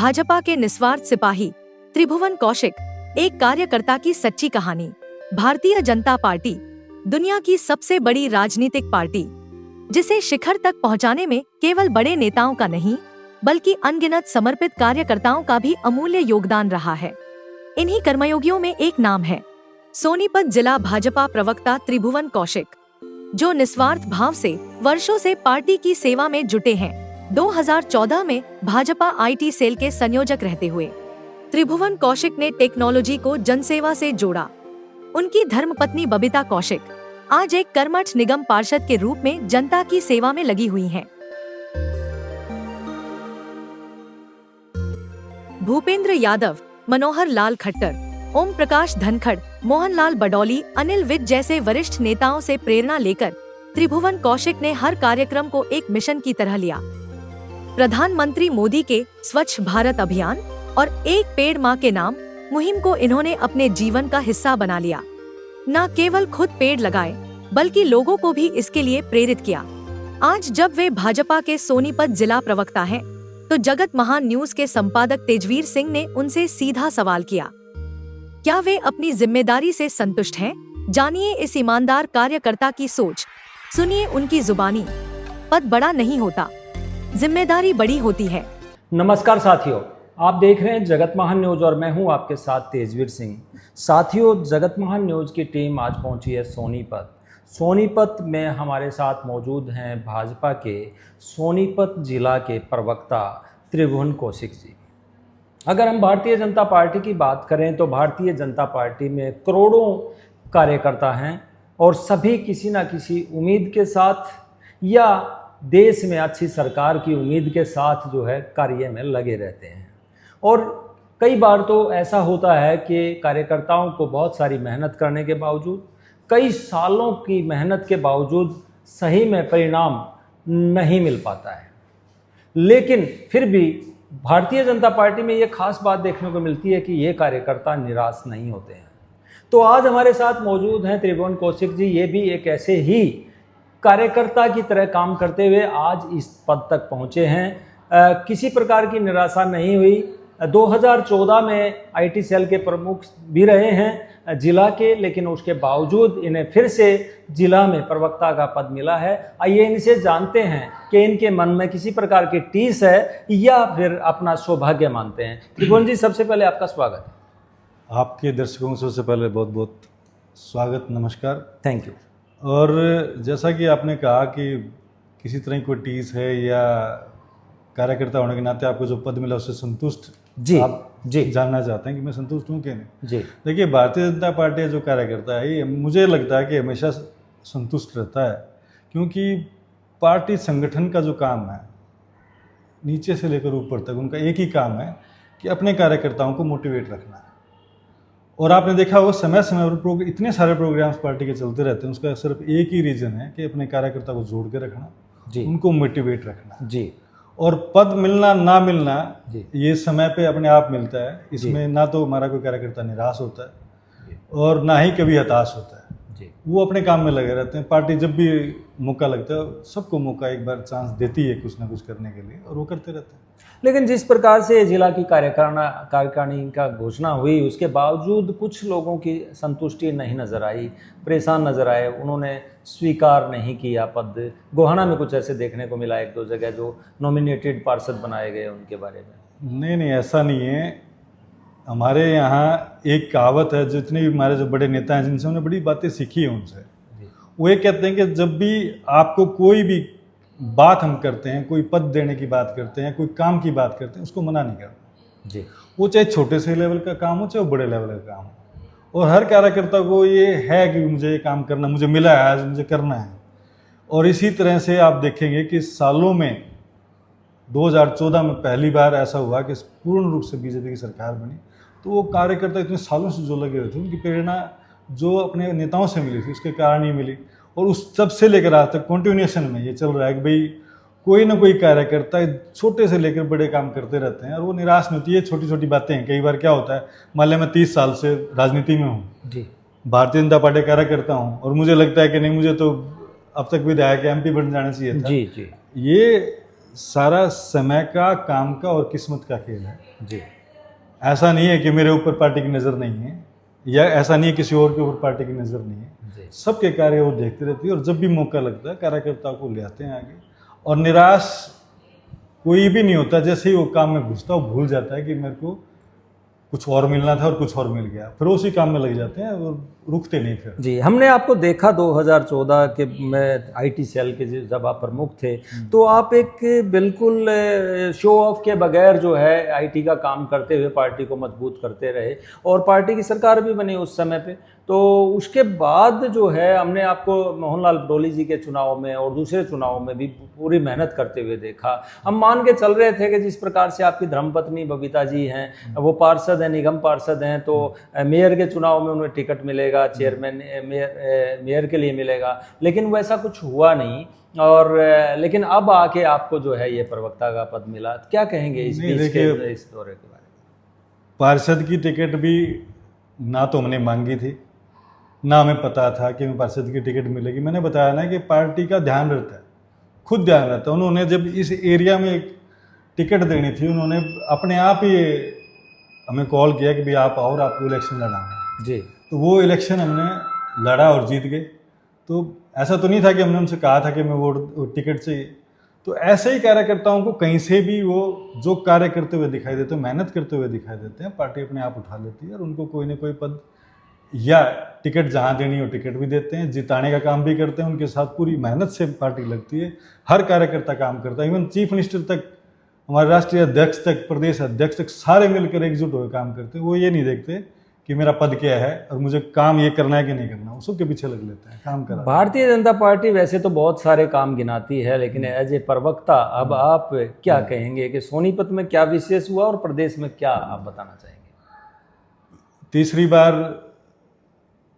भाजपा के निस्वार्थ सिपाही त्रिभुवन कौशिक, एक कार्यकर्ता की सच्ची कहानी। भारतीय जनता पार्टी दुनिया की सबसे बड़ी राजनीतिक पार्टी, जिसे शिखर तक पहुंचाने में केवल बड़े नेताओं का नहीं बल्कि अनगिनत समर्पित कार्यकर्ताओं का भी अमूल्य योगदान रहा है। इन्हीं कर्मयोगियों में एक नाम है सोनीपत जिला भाजपा प्रवक्ता त्रिभुवन कौशिक, जो निस्वार्थ भाव से वर्षों से पार्टी की सेवा में जुटे हैं। 2014 में भाजपा आईटी सेल के संयोजक रहते हुए त्रिभुवन कौशिक ने टेक्नोलॉजी को जनसेवा से जोड़ा। उनकी धर्मपत्नी बबीता कौशिक आज एक कर्मठ निगम पार्षद के रूप में जनता की सेवा में लगी हुई हैं। भूपेंद्र यादव, मनोहर लाल खट्टर, ओम प्रकाश धनखड़, मोहनलाल बडौली, अनिल विज जैसे वरिष्ठ नेताओं से प्रेरणा लेकर त्रिभुवन कौशिक ने हर कार्यक्रम को एक मिशन की तरह लिया। प्रधानमंत्री मोदी के स्वच्छ भारत अभियान और एक पेड़ मां के नाम मुहिम को इन्होंने अपने जीवन का हिस्सा बना लिया। न केवल खुद पेड़ लगाए बल्कि लोगों को भी इसके लिए प्रेरित किया। आज जब वे भाजपा के सोनीपत जिला प्रवक्ता हैं, तो जगत महान न्यूज के संपादक तेजवीर सिंह ने उनसे सीधा सवाल किया, क्या वे अपनी जिम्मेदारी से संतुष्ट हैं? जानिए इस ईमानदार कार्यकर्ता की सोच, सुनिए उनकी जुबानी। पद बड़ा नहीं होता, जिम्मेदारी बड़ी होती है। नमस्कार साथियों, आप देख रहे हैं जगत महान न्यूज और मैं हूं आपके साथ तेजवीर सिंह। साथियों, जगत महान न्यूज की टीम आज पहुंची है सोनीपत। सोनीपत में हमारे साथ मौजूद हैं भाजपा के सोनीपत जिला के प्रवक्ता त्रिभुवन कौशिक जी। अगर हम भारतीय जनता पार्टी की बात करें तो भारतीय जनता पार्टी में करोड़ों कार्यकर्ता हैं और सभी किसी न किसी उम्मीद के साथ या देश में अच्छी सरकार की उम्मीद के साथ जो है कार्य में लगे रहते हैं। और कई बार तो ऐसा होता है कि कार्यकर्ताओं को बहुत सारी मेहनत करने के बावजूद, कई सालों की मेहनत के बावजूद सही में परिणाम नहीं मिल पाता है। लेकिन फिर भी भारतीय जनता पार्टी में ये खास बात देखने को मिलती है कि ये कार्यकर्ता निराश नहीं होते हैं। तो आज हमारे साथ मौजूद हैं त्रिभुवन कौशिक जी। ये भी एक ऐसे ही कार्यकर्ता की तरह काम करते हुए आज इस पद तक पहुंचे हैं। किसी प्रकार की निराशा नहीं हुई। 2014 में आईटी सेल के प्रमुख भी रहे हैं जिला के, लेकिन उसके बावजूद इन्हें फिर से जिला में प्रवक्ता का पद मिला है। आइए इनसे जानते हैं कि इनके मन में किसी प्रकार की टीस है या फिर अपना सौभाग्य मानते हैं। त्रिभुवन जी, सबसे पहले आपका स्वागत है। आपके दर्शकों को सबसे पहले बहुत बहुत स्वागत, नमस्कार, थैंक यू। और जैसा कि आपने कहा कि किसी तरह की कोई टीस है या कार्यकर्ता होने के नाते आपको जो पद मिला उससे संतुष्ट जी आप जी जानना चाहते हैं कि मैं संतुष्ट हूँ कि नहीं जी। देखिए, भारतीय जनता पार्टी जो कार्यकर्ता है ये मुझे लगता है कि हमेशा संतुष्ट रहता है, क्योंकि पार्टी संगठन का जो काम है नीचे से लेकर ऊपर तक उनका एक ही काम है कि अपने कार्यकर्ताओं को मोटिवेट रखना है। और आपने देखा होगा समय समय पर इतने सारे प्रोग्राम्स पार्टी के चलते रहते हैं, उसका सिर्फ एक ही रीज़न है कि अपने कार्यकर्ता को जोड़ के रखना जी, उनको मोटिवेट रखना जी। और पद मिलना ना मिलना जी, ये समय पे अपने आप मिलता है। इसमें ना तो हमारा कोई कार्यकर्ता निराश होता है और ना ही कभी हताश होता है जी। वो अपने काम में लगे रहते हैं। पार्टी जब भी मौका लगता है, सबको मौका एक बार चांस देती है कुछ ना कुछ करने के लिए, और वो करते रहते हैं। लेकिन जिस प्रकार से जिला की कार्यकारिणी का घोषणा हुई, उसके बावजूद कुछ लोगों की संतुष्टि नहीं नजर आई, परेशान नजर आए, उन्होंने स्वीकार नहीं किया पद। गोहाना में कुछ ऐसे देखने को मिला, एक दो जगह जो नॉमिनेटेड पार्षद बनाए गए उनके बारे में। नहीं, ऐसा नहीं है। हमारे यहाँ एक कहावत है, जितने भी हमारे जो बड़े नेता हैं जिनसे हमने बड़ी बातें सीखी हैं उनसे, वो ये कहते हैं कि जब भी आपको कोई भी बात हम करते हैं, कोई पद देने की बात करते हैं, कोई काम की बात करते हैं, उसको मना नहीं करना जी। वो चाहे छोटे से लेवल का काम हो चाहे बड़े लेवल का काम हो। और हर कार्यकर्ता को ये है कि मुझे ये काम करना, मुझे मिला है आज, मुझे करना है। और इसी तरह से आप देखेंगे कि सालों में 2014 में पहली बार ऐसा हुआ कि पूर्ण रूप से बीजेपी की सरकार बनी, तो वो कार्यकर्ता इतने सालों से जो लगे हुए थे, उनकी प्रेरणा जो अपने नेताओं से मिली थी उसके कारण ही मिली। और उस तब से लेकर आज तक कंटिन्यूएशन में ये चल रहा है कि भाई कोई ना कोई कार्यकर्ता छोटे से लेकर बड़े काम करते रहते हैं और वो निराश नहीं होती है। छोटी छोटी बातें हैं। कई बार क्या होता है, मान लिया मैं 30 साल से राजनीति में हूँ जी, भारतीय जनता पार्टी कार्यकर्ता हूँ, और मुझे लगता है कि नहीं, मुझे तो अब तक विधायक MP बन जाना चाहिए था। जी जी। ये सारा समय का, काम का और किस्मत का खेल है। जी ऐसा नहीं है कि मेरे ऊपर पार्टी की नज़र नहीं है, या ऐसा नहीं है किसी और के ऊपर पार्टी की नज़र नहीं है। जी सबके कार्य वो देखते रहती है, और जब भी मौका लगता है कार्यकर्ताओं को ले आते हैं आगे। और निराश कोई भी नहीं होता, जैसे ही वो काम में घुसता, वो भूल जाता है कि मेरे को कुछ और मिलना था और कुछ और मिल गया, फिर उसी काम में लग जाते हैं और रुकते नहीं फिर। जी, हमने आपको देखा 2014 के में आईटी सेल के जब आप प्रमुख थे, तो आप एक बिल्कुल शो ऑफ के बगैर जो है आईटी का काम करते हुए पार्टी को मजबूत करते रहे, और पार्टी की सरकार भी बनी उस समय पे। तो उसके बाद जो है हमने आपको मोहनलाल बडोली जी के चुनाव में और दूसरे चुनाव में भी पूरी मेहनत करते हुए देखा। हम मान के चल रहे थे कि जिस प्रकार से आपकी धर्मपत्नी बबीता जी हैं, वो पार्षद हैं, निगम पार्षद हैं, तो मेयर के चुनाव में उन्हें टिकट मिलेगा, चेयरमैन मेयर के लिए मिलेगा, लेकिन वैसा कुछ हुआ नहीं। और लेकिन अब आके आपको जो है ये प्रवक्ता का पद मिला, क्या कहेंगे इस दौरे के बारे में? पार्षद की टिकट भी ना तो हमने मांगी थी, ना हमें पता था कि हमें पार्षद की टिकट मिलेगी। मैंने बताया ना कि पार्टी का ध्यान रहता है, खुद ध्यान रहता है। उन्होंने जब इस एरिया में एक टिकट देनी थी, उन्होंने अपने आप ही हमें कॉल किया कि भाई आप आओ और आपको इलेक्शन लड़ाना है। जी, तो वो इलेक्शन हमने लड़ा और जीत गए। तो ऐसा तो नहीं था कि हमने उनसे कहा था कि मैं वो टिकट चाहिए। तो ऐसे ही कार्यकर्ताओं को कहीं से भी वो जो कार्य करते हुए दिखाई देते हैं, मेहनत करते हुए दिखाई देते हैं, पार्टी अपने आप उठा लेती है और उनको कोई ना कोई पद या टिकट जहाँ देनी हो टिकट भी देते हैं, जिताने का काम भी करते हैं। उनके साथ पूरी मेहनत से पार्टी लगती है, हर कार्यकर्ता काम करता है, इवन चीफ मिनिस्टर तक, हमारे राष्ट्रीय अध्यक्ष तक, प्रदेश अध्यक्ष तक, सारे मिलकर एकजुट होकर काम करते हैं। वो ये नहीं देखते कि मेरा पद क्या है और मुझे काम ये करना है कि नहीं करना, उस सबके पीछे लग लेते हैं, काम करा। भारतीय जनता पार्टी वैसे तो बहुत सारे काम गिनाती है, लेकिन एज ए प्रवक्ता अब आप क्या कहेंगे कि सोनीपत में क्या विशेष हुआ और प्रदेश में क्या आप बताना चाहेंगे? तीसरी बार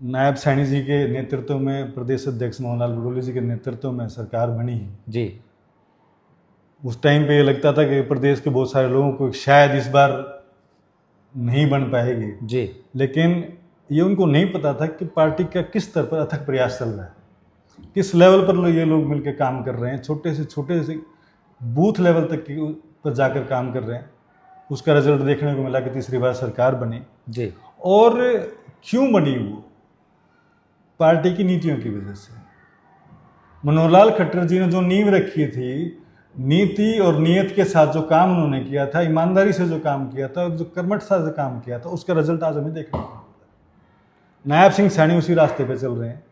नायब सैनी जी के नेतृत्व में, प्रदेश अध्यक्ष मोहनलाल बडोली जी के नेतृत्व में सरकार बनी है जी। उस टाइम पे ये लगता था कि प्रदेश के बहुत सारे लोगों को शायद इस बार नहीं बन पाएगी जी, लेकिन ये उनको नहीं पता था कि पार्टी का किस स्तर पर अथक प्रयास चल रहा है, किस लेवल पर ये लोग मिलकर काम कर रहे हैं, छोटे से बूथ लेवल तक पर जाकर काम कर रहे हैं। उसका रिजल्ट देखने को मिला कि तीसरी बार सरकार बनी जी। और क्यों बनी? वो पार्टी की नीतियों की वजह से। मनोहर लाल खट्टर जी ने जो नींव रखी थी, नीति और नियत के साथ जो काम उन्होंने किया था, ईमानदारी से जो काम किया था, जो कर्मठता से काम किया था, उसका रिजल्ट आज हमें देखने को मिलता है। नायब सिंह सैनी उसी रास्ते पे चल रहे हैं।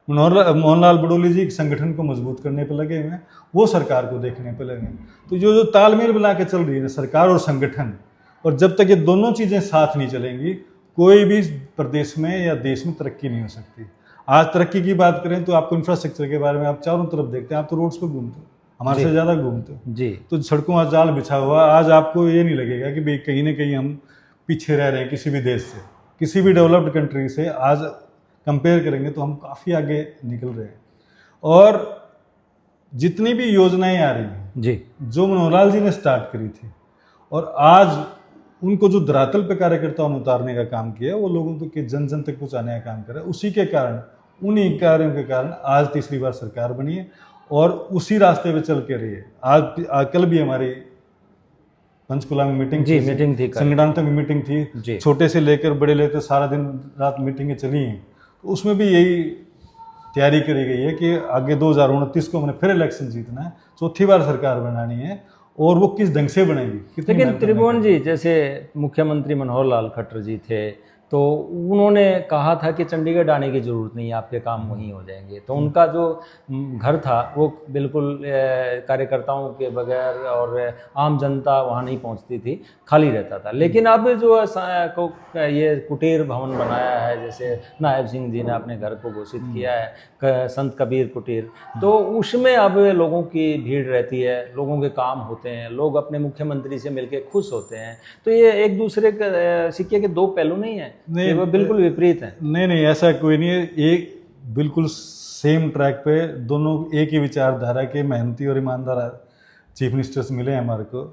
मोहनलाल बडोली जी संगठन को मजबूत करने पर लगे हुए हैं, वो सरकार को देखने पर लगे हैं। तो जो तालमेल बना के चल रही है सरकार और संगठन, और जब तक ये दोनों चीज़ें साथ नहीं चलेंगी, कोई भी प्रदेश में या देश में तरक्की नहीं हो सकती। आज तरक्की की बात करें तो आपको इंफ्रास्ट्रक्चर के बारे में आप चारों तरफ देखते हैं, आप तो रोड्स पे घूमते हो, हमारे से ज़्यादा घूमते हो जी। तो सड़कों का जाल बिछा हुआ। आज आपको ये नहीं लगेगा कि भाई कहीं ना कहीं हम पीछे रह रहे हैं किसी भी देश से, किसी भी डेवलप्ड कंट्री से। आज कंपेयर करेंगे तो हम काफ़ी आगे निकल रहे हैं। और जितनी भी योजनाएं आ रही हैं जी, जो मनोहर लाल जी ने स्टार्ट करी थी, और आज उनको जो धरातल पे कार्यकर्ताओं ने उतारने का काम किया, वो लोगों तक के जन जन तक पहुँचाने का काम करा, उसी के कारण, उन्हीं कार्यों के कारण आज तीसरी बार सरकार बनी है और उसी रास्ते पे चल के रही है। आज कल भी हमारी पंचकुला में मीटिंग जी, मीटिंग थी, संगठनात्मक में मीटिंग थी, छोटे से लेकर बड़े लेकर सारा दिन रात मीटिंगें चली हैं। तो उसमें भी यही तैयारी करी गई है कि आगे 2029 को हमने फिर इलेक्शन जीतना है, चौथी बार सरकार बनानी है, और वो किस ढंग से बनेगी। लेकिन त्रिभुवन जी, जैसे मुख्यमंत्री मनोहर लाल खट्टर जी थे, तो उन्होंने कहा था कि चंडीगढ़ आने की ज़रूरत नहीं है, आपके काम वहीं हो जाएंगे। तो उनका जो घर था वो बिल्कुल कार्यकर्ताओं के बगैर और आम जनता वहाँ नहीं पहुँचती थी, खाली रहता था। लेकिन अब जो ये कुटीर भवन बनाया है, जैसे नायब सिंह जी ने अपने घर को घोषित किया है संत कबीर कुटीर, तो उसमें अब लोगों की भीड़ रहती है, लोगों के काम होते हैं, लोग अपने मुख्यमंत्री से मिलकर खुश होते हैं। तो ये एक दूसरे के सिक्के के दो पहलू नहीं है, नहीं, वो बिल्कुल विपरीत है। नहीं, ऐसा कोई नहीं है। एक बिल्कुल सेम ट्रैक पे दोनों एक ही विचारधारा के मेहनती और ईमानदार चीफ मिनिस्टर्स मिले हैं हमारे को।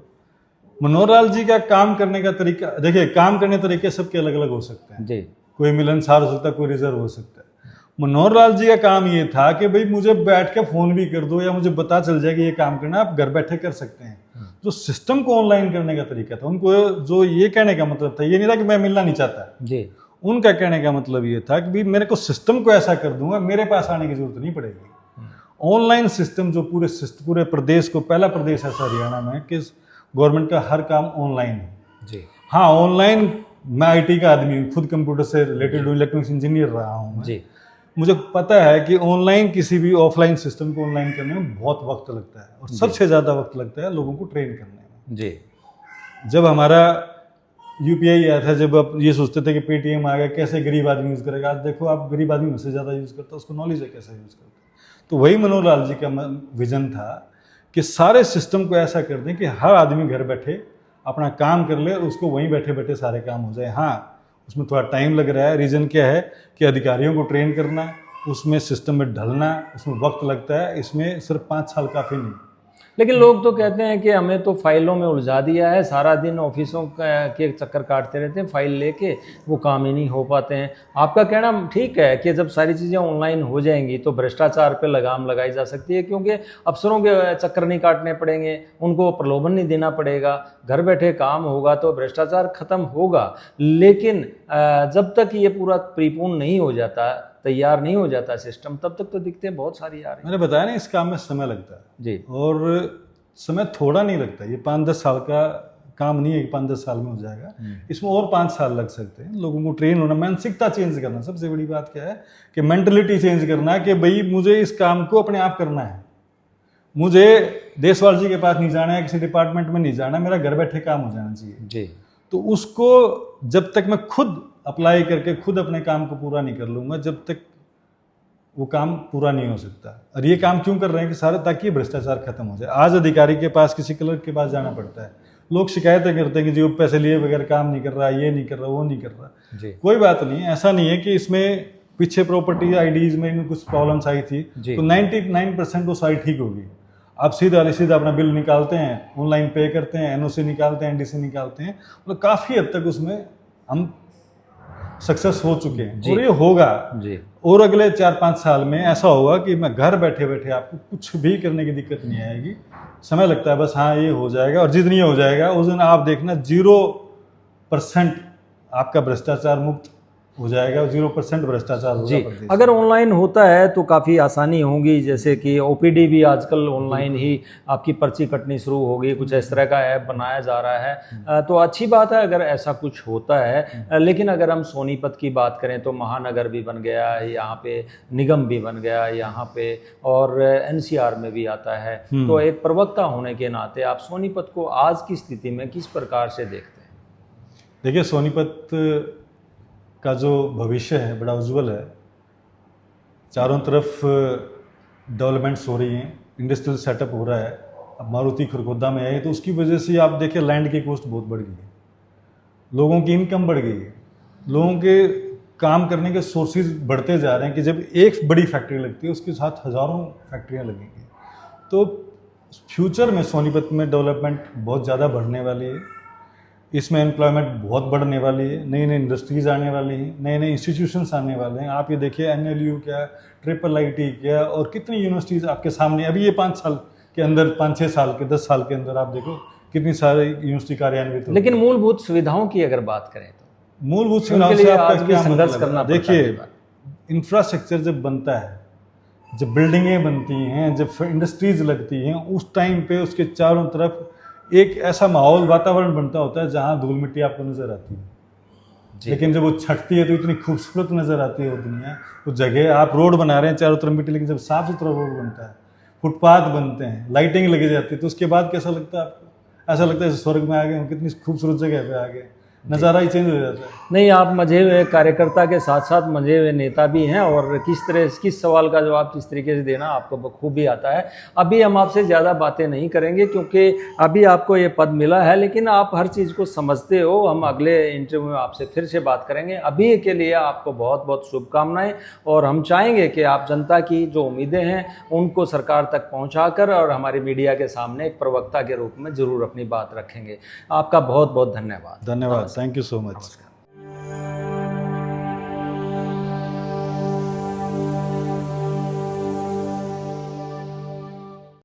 मनोहर लाल जी का काम करने का तरीका, देखिए काम करने तरीके सबके अलग अलग हो सकते हैं जी। कोई मिलनसार हो सकता है, कोई रिजर्व हो सकता है। मनोहर लाल जी का काम ये था कि भाई मुझे बैठ के फ़ोन भी कर दो या मुझे पता चल जाए कि ये काम करना है, आप घर बैठे कर सकते हैं। जो सिस्टम को ऑनलाइन करने का तरीका था, उनको जो ये कहने का मतलब था, ये नहीं था कि मैं मिलना नहीं चाहता जी। उनका कहने का मतलब ये था कि भाई मेरे को सिस्टम को ऐसा कर दूंगा, मेरे पास आने की जरूरत नहीं पड़ेगी। ऑनलाइन सिस्टम जो पूरे प्रदेश को, पहला प्रदेश ऐसा हरियाणा में कि गवर्नमेंट का हर काम ऑनलाइन है जी। हाँ, ऑनलाइन, मैं आईटी का आदमी हूँ, खुद कंप्यूटर से रिलेटेड इलेक्ट्रॉनिक्स इंजीनियर रहा हूँ जी। मुझे पता है कि ऑनलाइन किसी भी ऑफलाइन सिस्टम को ऑनलाइन करने में बहुत वक्त लगता है, और सबसे ज़्यादा वक्त लगता है लोगों को ट्रेन करने में। जी। जब हमारा यूपीआई आया था, जब आप ये सोचते थे कि पेटीएम आ गया, कैसे गरीब आदमी यूज़ करेगा, आज देखो आप गरीब आदमी उससे ज़्यादा यूज़ करता है, उसको नॉलेज है कैसे यूज़ करता है। तो वही मनोहर लाल जी का विजन था कि सारे सिस्टम को ऐसा कर दें कि हर आदमी घर बैठे अपना काम कर ले और उसको वहीं बैठे बैठे सारे काम हो जाए। हाँ, उसमें थोड़ा टाइम लग रहा है। रीज़न क्या है कि अधिकारियों को ट्रेन करना, उसमें सिस्टम में ढलना, उसमें वक्त लगता है। इसमें सिर्फ 5 साल काफ़ी नहीं। लेकिन लोग तो कहते हैं कि हमें तो फाइलों में उलझा दिया है, सारा दिन ऑफिसों के चक्कर काटते रहते हैं, फाइल लेके वो काम ही नहीं हो पाते हैं। आपका कहना ठीक है कि जब सारी चीज़ें ऑनलाइन हो जाएंगी तो भ्रष्टाचार पे लगाम लगाई जा सकती है, क्योंकि अफसरों के चक्कर नहीं काटने पड़ेंगे, उनको प्रलोभन नहीं देना पड़ेगा, घर बैठे काम होगा तो भ्रष्टाचार खत्म होगा। लेकिन जब तक ये पूरा परिपूर्ण नहीं हो जाता, तैयार नहीं हो जाता सिस्टम, तब तक तो दिक्कतें बहुत सारी आ रही हैं। मैंने बताया ना, इस काम में समय लगता है जी। और समय थोड़ा नहीं लगता। ये 5-10 साल का काम नहीं है कि 5-10 साल में हो जाएगा। इसमें और 5 साल लग सकते हैं। लोगों को ट्रेन होना, मानसिकता चेंज करना, सबसे बड़ी बात क्या है कि मेंटलिटी चेंज करना कि भाई मुझे इस काम को अपने आप करना है, मुझे देशवाल जी के पास नहीं जाना है, किसी डिपार्टमेंट में नहीं जाना, मेरा घर बैठे काम हो जाना चाहिए जी। तो उसको जब तक मैं खुद अप्लाई करके खुद अपने काम को पूरा नहीं कर लूँगा, जब तक वो काम पूरा नहीं हो सकता। और ये काम क्यों कर रहे हैं कि सारे, ताकि भ्रष्टाचार खत्म हो जाए। आज अधिकारी के पास, किसी क्लर्क के पास जाना पड़ता है, लोग शिकायतें करते हैं कि जी वो पैसे लिए बगैर काम नहीं कर रहा, ये नहीं कर रहा, वो नहीं कर रहा। जी। कोई बात नहीं, ऐसा नहीं है कि इसमें पीछे प्रॉपर्टी आईडीज में कुछ प्रॉब्लम्स आई थी तो 99% वो सारी ठीक होगी। आप सीधा अपना बिल निकालते हैं, ऑनलाइन पे करते हैं, एनओसी निकालते हैं, एनडीसी निकालते हैं, मतलब काफ़ी हद तक उसमें हम सक्सेस हो चुके हैं और ये होगा जी। और अगले 4-5 साल में ऐसा होगा कि मैं घर बैठे बैठे आपको कुछ भी करने की दिक्कत नहीं आएगी। समय लगता है बस, हाँ ये हो जाएगा। और जिस दिन ये हो जाएगा उस दिन आप देखना 0% आपका भ्रष्टाचार मुक्त हो जाएगा, 0% भ्रष्टाचार होगा जी। अगर ऑनलाइन होता है तो काफ़ी आसानी होगी, जैसे कि ओपीडी भी आजकल ऑनलाइन ही आपकी पर्ची कटनी शुरू होगी, कुछ इस तरह का ऐप बनाया जा रहा है, तो अच्छी बात है अगर ऐसा कुछ होता है। लेकिन अगर हम सोनीपत की बात करें तो महानगर भी बन गया, यहाँ पे निगम भी बन गया यहाँ पे, और एनसीआर में भी आता है। तो एक प्रवक्ता होने के नाते आप सोनीपत को आज की स्थिति में किस प्रकार से देखते हैं? देखिए, सोनीपत का जो भविष्य है बड़ा उज्जवल है। चारों तरफ डेवलपमेंट्स हो रही हैं, इंडस्ट्रियल सेटअप हो रहा है। अब मारुति खरगोदा में है तो उसकी वजह से आप देखिए लैंड की कॉस्ट बहुत बढ़ गई है, लोगों की इनकम बढ़ गई है, लोगों के काम करने के सोर्सेज बढ़ते जा रहे हैं कि जब एक बड़ी फैक्ट्री लगती है उसके साथ हज़ारों फैक्ट्रियाँ लगेंगी। तो फ्यूचर में सोनीपत में डेवलपमेंट बहुत ज़्यादा बढ़ने वाली है, इसमें एम्प्लॉयमेंट बहुत बढ़ने वाली है, नई नई इंडस्ट्रीज़ आने वाली हैं, नए नए इंस्टीट्यूशंस आने वाले हैं। आप ये देखिए NLU क्या, IIIT क्या, और कितनी यूनिवर्सिटीज़ आपके सामने अभी ये 5 साल के अंदर, 5-6 साल के, 10 साल के अंदर आप देखो कितनी सारी यूनिवर्सिटी कार्यान्वित। लेकिन मूलभूत सुविधाओं की अगर बात करें तो मूलभूत सुविधाओं से आपका क्या संघर्ष मतलब करना? देखिए, इंफ्रास्ट्रक्चर जब बनता है, जब बिल्डिंगें बनती हैं, जब इंडस्ट्रीज लगती हैं, उस टाइम पे उसके चारों तरफ एक ऐसा माहौल, वातावरण बनता होता है जहाँ धूल मिट्टी आपको नजर आती है, लेकिन जब वो छटती है तो इतनी खूबसूरत नजर आती है वो दुनिया, वो जगह। आप रोड बना रहे हैं चारों तरफ मिट्टी, लेकिन जब साफ सुथरा रोड बनता है, फुटपाथ बनते हैं, लाइटिंग लगी जाती है, तो उसके बाद कैसा लगता है आपको? ऐसा लगता है जैसे स्वर्ग में आ गए, कितनी खूबसूरत जगह पे आ गए, नज़ारा ही चेंज हो जाता है। नहीं, आप मजे हुए कार्यकर्ता के साथ साथ मजे हुए नेता भी हैं, और किस सवाल का जवाब किस तरीके से देना आपको बखूबी आता है। अभी हम आपसे ज़्यादा बातें नहीं करेंगे क्योंकि अभी आपको ये पद मिला है, लेकिन आप हर चीज़ को समझते हो। हम अगले इंटरव्यू में आपसे फिर से बात करेंगे। अभी के लिए आपको बहुत बहुत शुभकामनाएं, और हम चाहेंगे कि आप जनता की जो उम्मीदें हैं उनको सरकार तक पहुँचाकर और हमारी मीडिया के सामने एक प्रवक्ता के रूप में ज़रूर अपनी बात रखेंगे। आपका बहुत बहुत धन्यवाद। धन्यवाद, थैंक यू सो मच।